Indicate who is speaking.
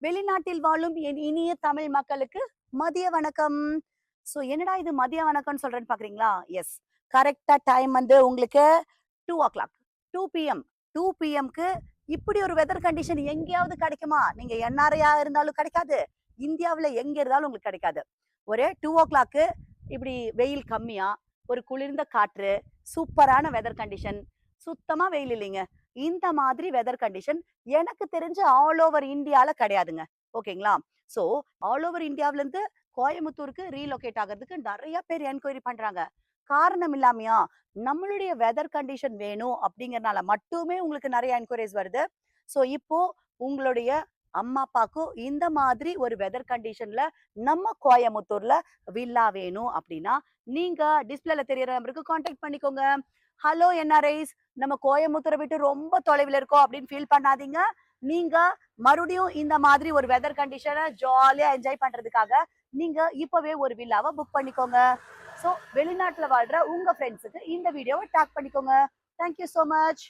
Speaker 1: வெளிநாட்டில் வாழும் என் இனிய தமிழ் மக்களுக்கு மதிய வணக்கம். சோ என்னடா இது மதிய வணக்கம்னு சொல்றேன்னு பாக்குறீங்களா? எஸ், கரெக்டா டைம் வந்து உங்களுக்கு 2 o'clock, 2 p.m. 2 p.m.க்கு இப்படி ஒரு வெதர் கண்டிஷன் எங்கேயாவது கிடைக்குமா? நீங்க என்ஆர்ஐயா இருந்தாலும் கிடைக்காது, இந்தியாவுல எங்க இருந்தாலும் உங்களுக்கு கிடைக்காது. ஒரு 2 o'clock இப்படி வெயில் கம்மியா, ஒரு குளிர்ந்த காற்று, சூப்பரான வெதர் கண்டிஷன், சுத்தமா வெயில் இல்லைங்க. இந்த மாதிரி வெதர் கண்டிஷன் எனக்கு தெரிஞ்சு ஆல் ஓவர் இந்தியால கிடையாதுங்க. ஓகேங்களா? சோ ஆல் ஓவர் இந்தியாவுல இருந்து கோயம்புத்தூருக்கு ரீலொகேட் ஆகுறதுக்கு நெறைய பேர் என்கொயரி பண்றாங்க. காரணம் இல்லாமயா? நம்மளுடைய வெதர் கண்டிஷன் வேணும் அப்படிங்கறனால மட்டுமே உங்களுக்கு நெறைய என்கொயரிஸ் வருது. சோ இப்போ உங்களுடைய அம்மா, அப்பாக்கும் இந்த மாதிரி ஒரு வெதர் கண்டிஷன்ல நம்ம கோயம்புத்தூர்ல வில்லா வேணும் அப்படின்னா, நீங்க டிஸ்ப்ளேல தெரியற நம்பருக்கு கான்டாக்ட் பண்ணிக்கோங்க. ஹலோ என்ஆர்ஐஸ், நம்ம கோயம்புத்தூர விட்டு ரொம்ப தொலைவுல இருக்கோம் அப்படின்னு ஃபீல் பண்ணாதீங்க. நீங்க மறுபடியும் இந்த மாதிரி ஒரு வெதர் கண்டிஷனை ஜாலியா என்ஜாய் பண்றதுக்காக நீங்க இப்பவே ஒரு வில்லாவை புக் பண்ணிக்கோங்க. ஸோ வெளிநாட்டுல வாழ்ற உங்க ஃப்ரெண்ட்ஸுக்கு இந்த வீடியோவை டேக் பண்ணிக்கோங்க. Thank you so much.